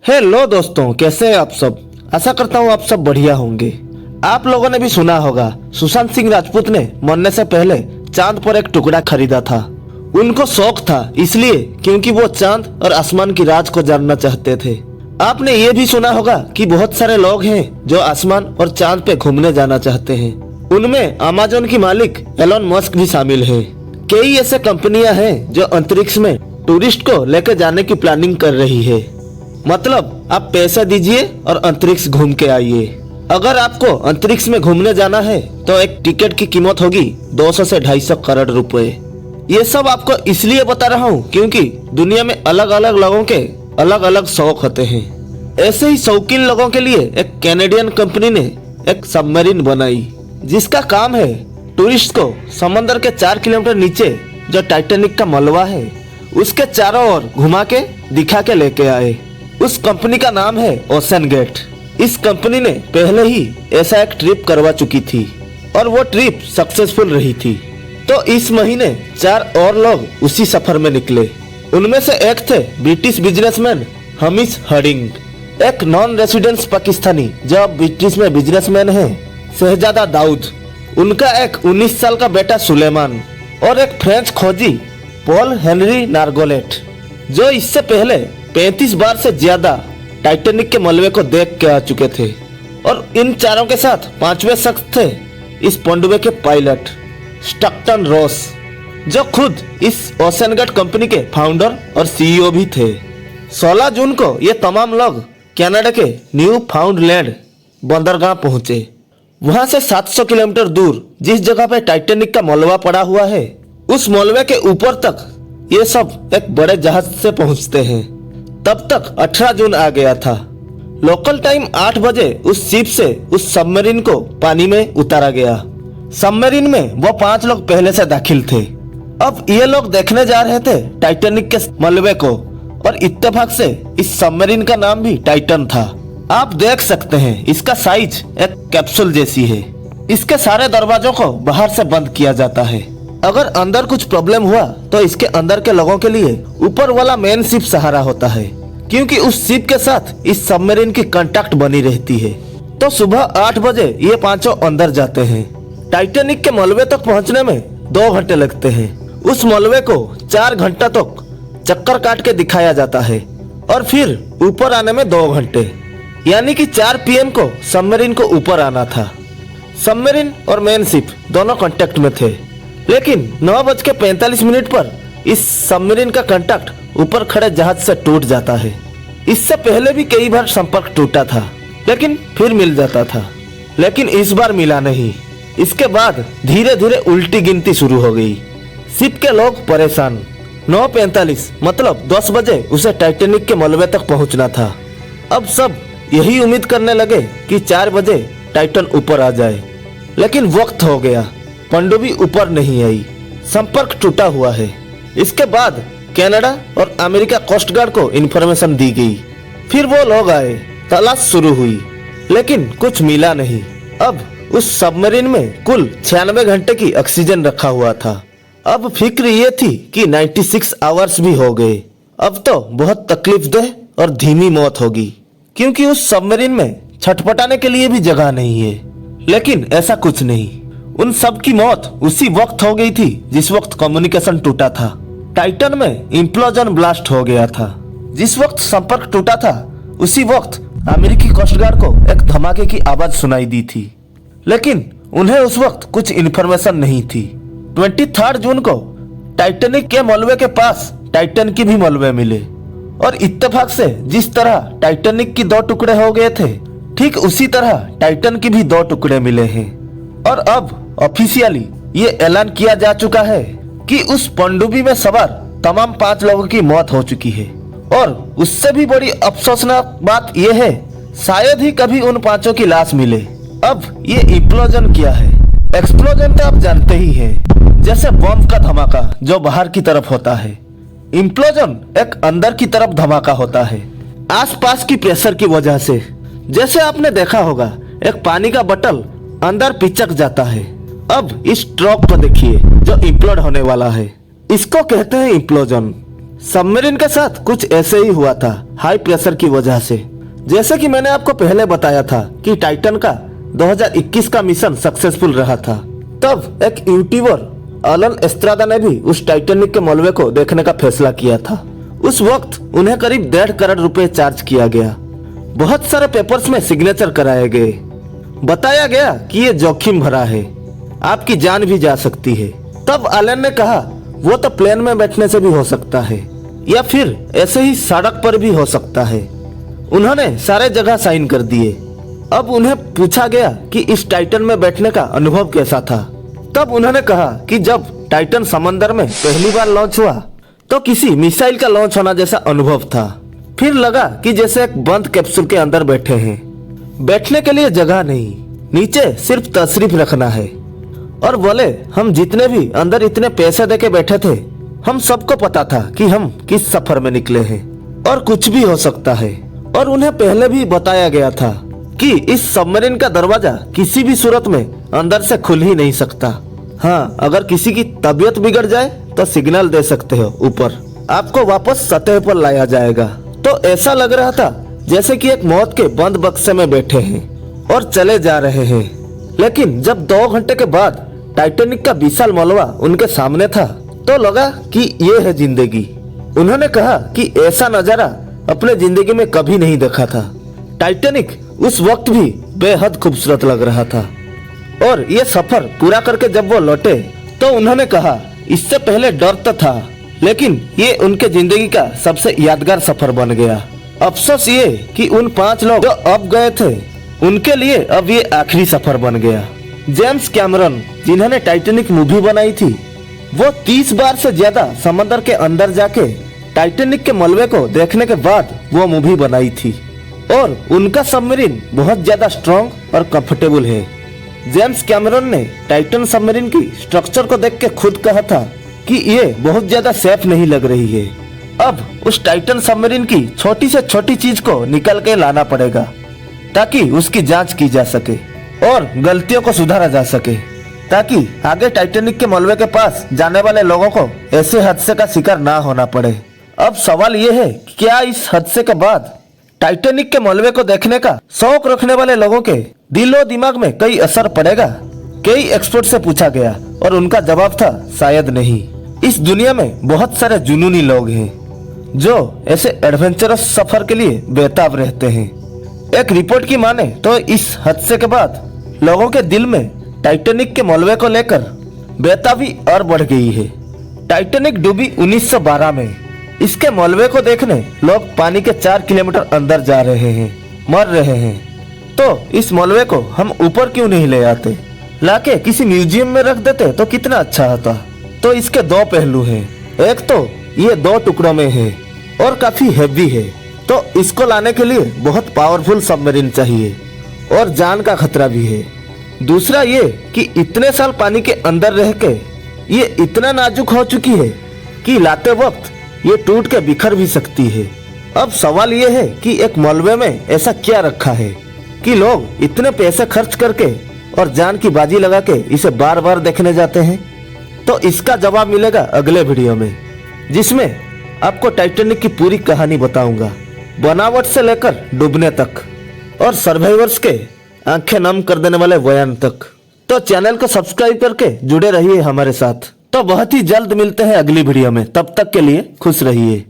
Hello दोस्तों, कैसे हैं आप सब। आशा करता हूँ आप सब बढ़िया होंगे। आप लोगों ने भी सुना होगा सुशांत सिंह राजपूत ने मरने से पहले चांद पर एक टुकड़ा खरीदा था। उनको शौक था इसलिए क्योंकि वो चांद और आसमान की राज को जानना चाहते थे। आपने ये भी सुना होगा कि बहुत सारे लोग हैं जो आसमान और चांद पे घूमने जाना चाहते हैं। उनमें अमेज़न की मालिक एलन मस्क भी शामिल है। कई ऐसे कंपनियां हैं जो अंतरिक्ष में टूरिस्ट को लेकर जाने की प्लानिंग कर रही है। मतलब आप पैसे दीजिए और अंतरिक्ष घूम के आइए। अगर आपको अंतरिक्ष में घूमने जाना है तो एक टिकट की कीमत होगी 200 से 250 करोड़ रुपए। ये सब आपको इसलिए बता रहा हूँ क्योंकि दुनिया में अलग अलग लोगों के अलग अलग शौक होते हैं। ऐसे ही शौकीन लोगों के लिए एक कैनेडियन कंपनी ने एक सबमरीन बनाई जिसका काम है टूरिस्ट को समंदर के 4 किलोमीटर नीचे जो टाइटैनिक का मलबा है उसके चारों ओर घुमा के दिखा के लेके आए। उस कंपनी का नाम है ओशन गेट। इस कंपनी ने पहले ही ऐसा एक ट्रिप करवा चुकी थी और वो ट्रिप सक्सेसफुल रही थी। तो इस महीने 4 और लोग उसी सफर में निकले। उनमें से एक थे ब्रिटिश बिजनेसमैन हमीश हर्डिंग, एक नॉन रेसिडेंस पाकिस्तानी जो अब ब्रिटिश में बिजनेसमैन है शहजादा दाऊद, उनका एक 19 साल का बेटा सुलेमान और एक फ्रेंच खोजी पॉल हेनरी नार्गोलेट जो इससे पहले 35 बार से ज्यादा टाइटैनिक के मलबे को देख के आ चुके थे। और इन चारों के साथ 5वें शख्स थे इस पनडुब्बी के पायलट स्टकटन रॉस जो खुद इस ओशन गेट कंपनी के फाउंडर और सीईओ भी थे। 16 जून को ये तमाम लोग कनाडा के न्यू फाउंडलैंड बंदरगाह पहुंचे। वहां से 700 किलोमीटर दूर जिस जगह पे टाइटैनिक का मलबा पड़ा हुआ है उस मलबे के ऊपर तक ये सब एक बड़े जहाज से पहुंचते हैं। तब तक 18 जून आ गया था। लोकल टाइम 8 बजे उस शिप से उस सबमरीन को पानी में उतारा गया। सबमरीन में वो 5 लोग पहले से दाखिल थे। अब ये लोग देखने जा रहे थे टाइटैनिक के मलबे को और इत्तेफाक से इस सबमरीन का नाम भी टाइटन था। आप देख सकते हैं इसका साइज एक कैप्सूल जैसी है। इसके सारे दरवाजों को बाहर से बंद किया जाता है। अगर अंदर कुछ प्रॉब्लम हुआ तो इसके अंदर के लोगों के लिए ऊपर वाला मेन शिप सहारा होता है क्योंकि उस शिप के साथ इस सबमरीन की कांटेक्ट बनी रहती है। तो सुबह 8 बजे ये 5 अंदर जाते हैं। टाइटैनिक के मलबे तक पहुंचने में 2 घंटे लगते हैं। उस मलबे को 4 घंटा तक चक्कर काट के दिखाया जाता है और फिर ऊपर आने में 2 घंटे, यानी कि 4 PM को सबमरीन को ऊपर आना था। सबमरीन और मेन शिप दोनों कांटेक्ट में थे, लेकिन 9:45 पर इस सबमरीन का कांटेक्ट ऊपर खड़े जहाज से टूट जाता है। इससे पहले भी कई बार संपर्क टूटा था लेकिन फिर मिल जाता था, लेकिन इस बार मिला नहीं। इसके बाद धीरे धीरे उल्टी गिनती शुरू हो गई। शिप के लोग परेशान। 9:45 मतलब 10 बजे उसे टाइटैनिक के मलबे तक पहुंचना था। अब सब यही उम्मीद करने लगे कि 4 बजे टाइटन ऊपर आ जाए, लेकिन वक्त हो गया। पनडुब्बी ऊपर नहीं आई, संपर्क टूटा हुआ है। इसके बाद कनाडा और अमेरिका कोस्ट गार्ड को इन्फॉर्मेशन दी गई। फिर वो लोग आए, तलाश शुरू हुई, लेकिन कुछ मिला नहीं। अब उस सबमरीन में कुल 96 घंटे की ऑक्सीजन रखा हुआ था। अब फिक्र ये थी कि 96 आवर्स भी हो गए। अब तो बहुत तकलीफदेह और धीमी मौत होगी क्योंकि उस सबमरीन में छटपटाने के लिए भी जगह नहीं है। लेकिन ऐसा कुछ नहीं, उन सब की मौत उसी वक्त हो गई थी जिस वक्त कम्युनिकेशन टूटा था। टाइटन में इम्प्लोजन ब्लास्ट हो गया था। जिस वक्त संपर्क टूटा था उसी वक्त अमेरिकी कोस्ट गार्ड को एक धमाके की आवाज सुनाई दी थी, लेकिन उन्हें उस वक्त कुछ इन्फॉर्मेशन नहीं थी। 23 जून को टाइटैनिक के मलबे के पास टाइटन की भी मलबे मिले और इत्तेफाक से जिस तरह टाइटैनिक की 2 टुकड़े हो गए थे ठीक उसी तरह टाइटन की भी 2 टुकड़े मिले हैं। और अब ऑफिशियली ये ऐलान किया जा चुका है कि उस पनडुब्बी में सवार तमाम 5 लोगों की मौत हो चुकी है। और उससे भी बड़ी अफसोसनाक बात यह है शायद ही कभी उन 5 की लाश मिले। अब ये इम्प्लोजन क्या है? एक्सप्लोजन तो आप जानते ही हैं, जैसे बम का धमाका जो बाहर की तरफ होता है। इम्प्लोजन एक अंदर की तरफ धमाका होता है आसपास की प्रेशर की वजह से। जैसे आपने देखा होगा एक पानी का बोतल अंदर पिचक जाता है। अब इस ट्रक को देखिए जो इम्प्लोड होने वाला है, इसको कहते हैं इम्प्लोजन। सबमरीन के साथ कुछ ऐसे ही हुआ था हाई प्रेशर की वजह से। जैसे कि मैंने आपको पहले बताया था कि टाइटन का 2021 का मिशन सक्सेसफुल रहा था, तब एक यूट्यूबर अलन एस्ट्रादा ने भी उस टाइटैनिक के मलबे को देखने का फैसला किया था। उस वक्त उन्हें करीब 1.5 करोड़ रुपए चार्ज किया गया। बहुत सारे पेपर्स में सिग्नेचर कराए गए। बताया गया कि ये जोखिम भरा है, आपकी जान भी जा सकती है। तब एलन ने कहा वो तो प्लेन में बैठने से भी हो सकता है या फिर ऐसे ही सड़क पर भी हो सकता है। उन्होंने सारे जगह साइन कर दिए। अब उन्हें पूछा गया कि इस टाइटन में बैठने का अनुभव कैसा था। तब उन्होंने कहा कि जब टाइटन समंदर में पहली बार लॉन्च हुआ तो किसी मिसाइल का लॉन्च होना जैसा अनुभव था। फिर लगा कि जैसे एक बंद कैप्सूल के अंदर बैठे हैं। बैठने के लिए जगह नहीं, नीचे सिर्फ तशरीफ रखना है। और बोले हम जितने भी अंदर इतने पैसे देके बैठे थे, हम सबको पता था कि हम किस सफर में निकले हैं और कुछ भी हो सकता है। और उन्हें पहले भी बताया गया था कि इस सबमरीन का दरवाजा किसी भी सूरत में अंदर से खुल ही नहीं सकता। हाँ, अगर किसी की तबीयत बिगड़ जाए तो सिग्नल दे सकते हो, ऊपर आपको वापस सतह पर लाया जाएगा। तो ऐसा लग रहा था जैसे कि एक मौत के बंद बक्से में बैठे हैं और चले जा रहे हैं। लेकिन जब 2 घंटे के बाद टाइटैनिक का विशाल मलबा उनके सामने था तो लगा कि ये है जिंदगी। उन्होंने कहा कि ऐसा नजारा अपने जिंदगी में कभी नहीं देखा था। टाइटैनिक उस वक्त भी बेहद खूबसूरत लग रहा था। और ये सफर पूरा करके जब वो लौटे तो उन्होंने कहा इससे पहले डर तो था, लेकिन ये उनके जिंदगी का सबसे यादगार सफर बन गया। अफसोस ये कि उन 5 लोग जो अब गए थे उनके लिए अब ये आखिरी सफर बन गया। जेम्स कैमरन, जिन्होंने टाइटैनिक मूवी बनाई थी, वो 30 बार से ज्यादा समंदर के अंदर जाके टाइटैनिक के मलबे को देखने के बाद वो मूवी बनाई थी। और उनका सबमरीन बहुत ज्यादा स्ट्रॉन्ग और कंफर्टेबल है। जेम्स कैमरन ने टाइटन सबमरीन की स्ट्रक्चर को देख के खुद कहा था कि ये बहुत ज्यादा सेफ नहीं लग रही है। अब उस टाइटन सबमरीन की छोटी से छोटी चीज को निकल के लाना पड़ेगा ताकि उसकी जांच की जा सके और गलतियों को सुधारा जा सके, ताकि आगे टाइटैनिक के मलबे के पास जाने वाले लोगों को ऐसे हादसे का शिकार ना होना पड़े। अब सवाल ये है कि क्या इस हादसे के बाद टाइटैनिक के मलबे को देखने का शौक रखने वाले लोगों के दिलो दिमाग में कई असर पड़ेगा? कई एक्सपर्ट से पूछा गया और उनका जवाब था शायद नहीं। इस दुनिया में बहुत सारे जुनूनी लोग हैं जो ऐसे एडवेंचरस सफर के लिए बेताब रहते हैं। एक रिपोर्ट की माने तो इस हादसे के बाद लोगों के दिल में टाइटैनिक के मलबे को लेकर बेताबी और बढ़ गई है। टाइटैनिक डूबी 1912 में। इसके मलबे को देखने लोग पानी के 4 किलोमीटर अंदर जा रहे हैं, मर रहे हैं। तो इस मलबे को हम ऊपर क्यों नहीं ले आते, लाके किसी म्यूजियम में रख देते तो कितना अच्छा होता। तो इसके 2 पहलू हैं। एक तो ये 2 टुकड़ों में है और काफी हैवी है, तो इसको लाने के लिए बहुत पावरफुल सबमरीन चाहिए और जान का खतरा भी है। दूसरा ये कि इतने साल पानी के अंदर रह के ये इतना नाजुक हो चुकी है कि लाते वक्त ये टूट के बिखर भी सकती है। अब सवाल ये है कि एक मलबे में ऐसा क्या रखा है कि लोग इतने पैसे खर्च करके और जान की बाजी लगा के इसे बार बार देखने जाते हैं। तो इसका जवाब मिलेगा अगले वीडियो में, जिसमें आपको टाइटैनिक की पूरी कहानी बताऊंगा, बनावट से लेकर डूबने तक और सर्वाइवर्स के आंखें नम कर देने वाले बयान तक। तो चैनल को सब्सक्राइब करके जुड़े रहिए हमारे साथ। तो बहुत ही जल्द मिलते हैं अगली वीडियो में, तब तक के लिए खुश रहिए।